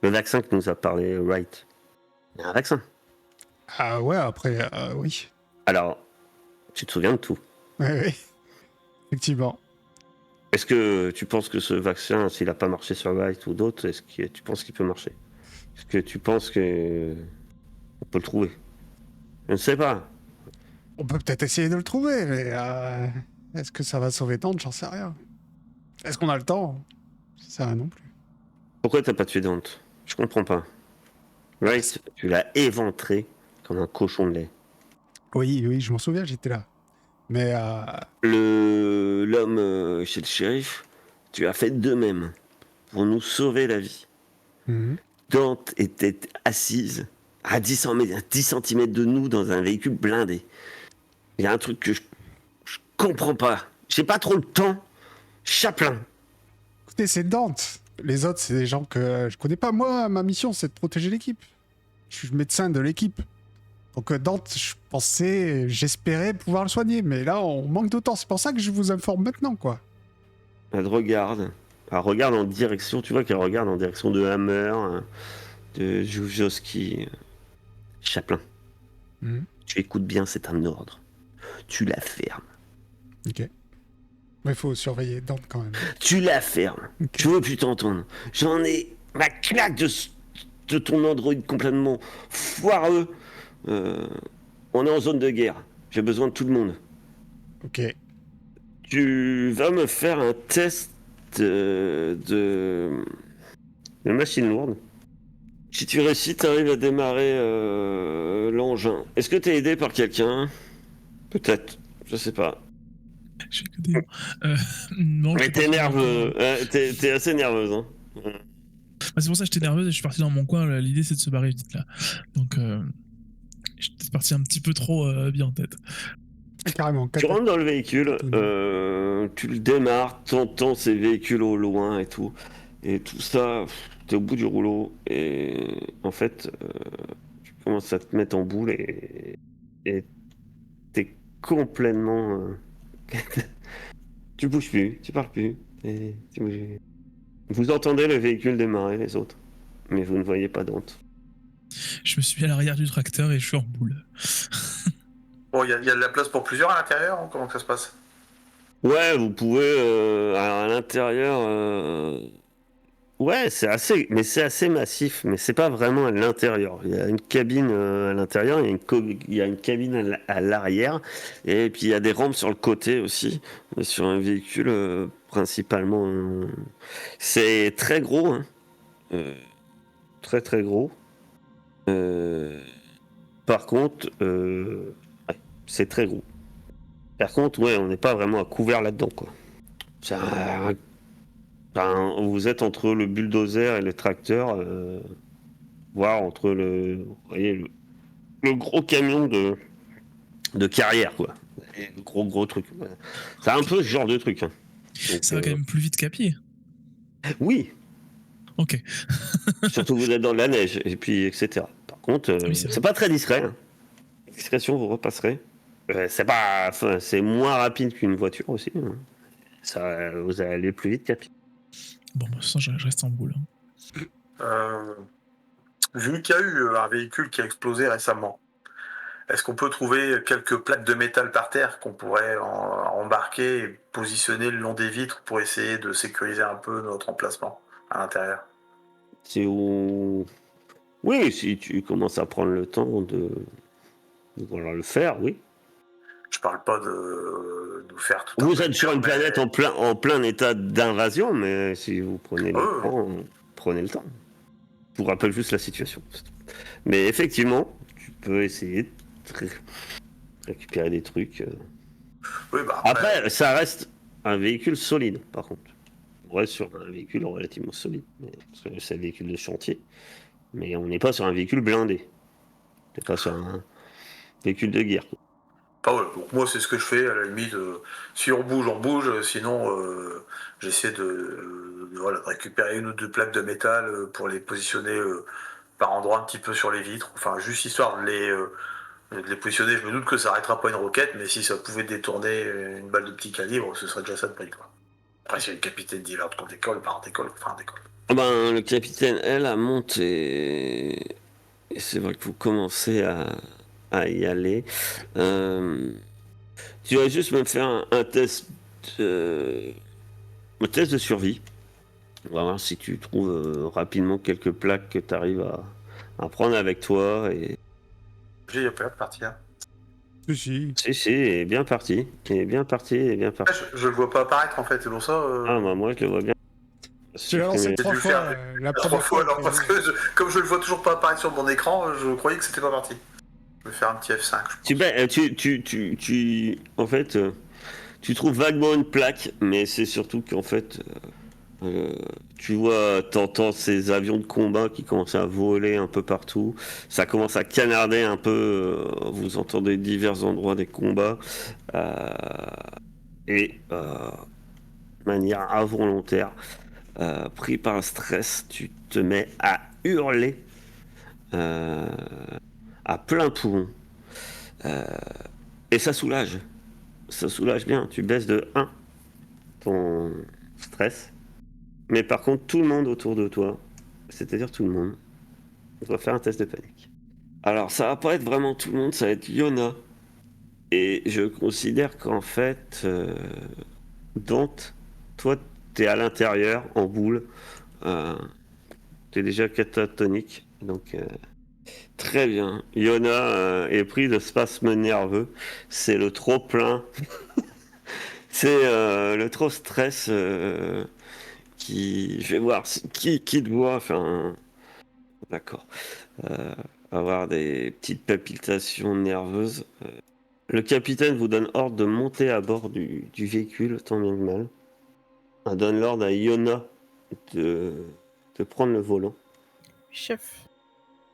Le vaccin que nous a parlé Wright. Il y a un vaccin. Ah ouais, après, oui. Alors, tu te souviens de tout. Oui. Effectivement. Est-ce que tu penses que ce vaccin, s'il n'a pas marché sur Wright ou d'autres, est-ce que tu penses qu'il peut marcher? Est-ce que tu penses que on peut le trouver? Je ne sais pas. On peut peut-être essayer de le trouver, mais est-ce que ça va sauver Dante? J'en sais rien. Est-ce qu'on a le temps? Ça sert à rien non plus. Pourquoi t'as pas tué Dante? Je comprends pas. Wright, tu l'as éventré comme un cochon de lait. Oui, je m'en souviens, j'étais là. Mais L'homme chez le shérif, tu as fait de même pour nous sauver la vie. Dante était assise à 10 cm de nous dans un véhicule blindé. Il y a un truc que je comprends pas. J'ai pas trop le temps. Chaplin. écoutez, c'est Dante. Les autres, c'est des gens que je connais pas. Moi, ma mission, c'est de protéger l'équipe. Je suis le médecin de l'équipe. Donc Dante, j'espérais pouvoir le soigner, mais là, on manque de temps. C'est pour ça que je vous informe maintenant, quoi. Elle regarde. Elle regarde en direction, tu vois qu'elle regarde en direction de Hammer, de Jujowski. Chaplin. Tu écoutes bien, c'est un ordre. Tu la fermes. Ok. Mais il faut surveiller Dante quand même. Tu la fermes. Okay. Tu veux plus t'entendre. J'en ai ma claque de ton Android complètement foireux. On est en zone de guerre. J'ai besoin de tout le monde. Ok. Tu vas me faire un test de machine lourde. Si tu réussis, tu arrives à démarrer l'engin. Est-ce que tu es aidé par quelqu'un? Peut-être. Je sais pas. Je fais que des... non, mais t'es nerveux. T'es assez nerveuse. Hein. Bah, c'est pour ça que j'étais nerveuse et je suis parti dans mon coin. L'idée, c'est de se barrer vite là. Donc, j'étais parti un petit peu trop bien en tête. Carrément. Tu rentres dans le véhicule, tu le démarres, t'entends ces véhicules au loin et tout. Et tout ça, t'es au bout du rouleau. Et en fait, tu commences à te mettre en boule et t'es complètement... tu bouges plus, tu parles plus. Tu bouges plus. Vous entendez le véhicule démarrer, les autres. Mais vous ne voyez pas Dante. Je me suis mis à l'arrière du tracteur et je suis en boule. Bon, il y a de la place pour plusieurs à l'intérieur, ou comment ça se passe? Ouais, vous pouvez à l'intérieur. Ouais, c'est assez massif, mais c'est pas vraiment à l'intérieur. Il y a une cabine à l'intérieur, il y a une cabine à l'arrière, et puis il y a des rampes sur le côté aussi, sur un véhicule principalement. C'est très gros, hein. Très très gros. Par contre, ouais, c'est très gros. Par contre, ouais, on n'est pas vraiment à couvert là-dedans, quoi. Vous êtes entre le bulldozer et le tracteur, voire entre le gros camion de carrière, quoi. des gros trucs. Voilà. C'est un peu ce genre de truc. Hein. Donc, Ça va quand même plus vite qu'à pied. Oui, Ok. surtout vous êtes dans de la neige, et puis etc. Par contre, Oui, c'est c'est pas très discret. Hein. Discrétion, vous repasserez. C'est moins rapide qu'une voiture aussi. Hein. Ça, vous allez aller plus vite qu'à pied. Bon, bah, ça, je reste en boule. Vu qu'il y a eu un véhicule qui a explosé récemment, est-ce qu'on peut trouver quelques plaques de métal par terre qu'on pourrait embarquer et positionner le long des vitres pour essayer de sécuriser un peu notre emplacement à l'intérieur? Oui, si tu commences à prendre le temps de vouloir le faire, oui. Je parle pas de nous faire tout un Vous êtes sur une mais- planète en plein état d'invasion, mais si vous prenez le temps, prenez le temps. Je vous rappelle juste la situation. Mais effectivement, tu peux essayer de récupérer des trucs. Oui, bah Après, ça reste un véhicule solide, par contre. On reste sur un véhicule relativement solide. Parce que c'est un véhicule de chantier. Mais on n'est pas sur un véhicule blindé. On n'est pas sur un véhicule de guerre. Donc moi, c'est ce que je fais, à la limite. Si on bouge. Sinon, j'essaie de récupérer une ou deux plaques de métal pour les positionner par endroits un petit peu sur les vitres. Enfin, juste histoire de les positionner. Je me doute que ça n'arrêtera pas une roquette, mais si ça pouvait détourner une balle de petit calibre, ce serait déjà ça de prix, quoi. Après, si le capitaine dit l'ordre qu'on décolle, on décolle. Le capitaine, elle, a monté. Et c'est vrai que vous commencez à y aller. Tu vas juste me faire un test un test de survie. On va voir si tu trouves rapidement quelques plaques que tu arrives à prendre avec toi. Et... Il n'y a pas de partir. Si. Si, il est bien parti. Il est bien parti. Je le vois pas apparaître en fait, c'est pour ça. Moi je le vois bien. Tu l'as lancé J'ai 3 dû fois. faire La trois première fois alors, fois. parce que comme je le vois toujours pas apparaître sur mon écran, je croyais que c'était pas parti. Je vais faire un petit F5. En fait, tu trouves vaguement une plaque, mais c'est surtout qu'en fait, tu vois, t'entends ces avions de combat qui commencent à voler un peu partout. Ça commence à canarder un peu. Vous entendez divers endroits des combats. De manière involontaire, pris par un stress, tu te mets à hurler à plein poumon. Et ça soulage. Ça soulage bien. Tu baisses de 1 ton stress. Mais par contre, tout le monde autour de toi, c'est-à-dire tout le monde, doit faire un test de panique. Alors, ça va pas être vraiment tout le monde, ça va être Yona. Et je considère qu'en fait, Dante, toi, t'es à l'intérieur, en boule. T'es déjà catatonique. Donc, très bien. Yona est pris de spasmes nerveux. C'est le trop plein. C'est le trop stress qui. Je vais voir qui te voit. Enfin. D'accord. Avoir des petites palpitations nerveuses. Le capitaine vous donne ordre de monter à bord du véhicule, tant bien que mal. Il donne l'ordre à Yona de prendre le volant. Chef.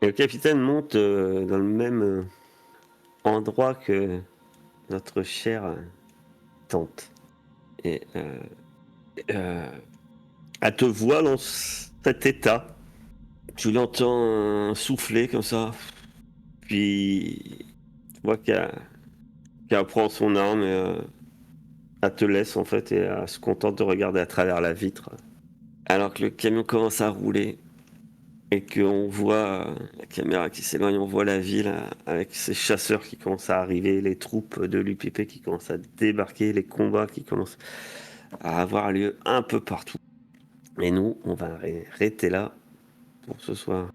Et le capitaine monte dans le même endroit que notre chère tante. Et elle te voit dans cet état. Tu l'entends souffler comme ça. Puis tu vois qu'elle prend son arme et elle te laisse en fait et elle se contente de regarder à travers la vitre. Alors que le camion commence à rouler et qu'on voit la caméra qui s'éloigne, on voit la ville avec ces chasseurs qui commencent à arriver, les troupes de l'UPP qui commencent à débarquer, les combats qui commencent à avoir lieu un peu partout. Et nous, on va arrêter là pour ce soir.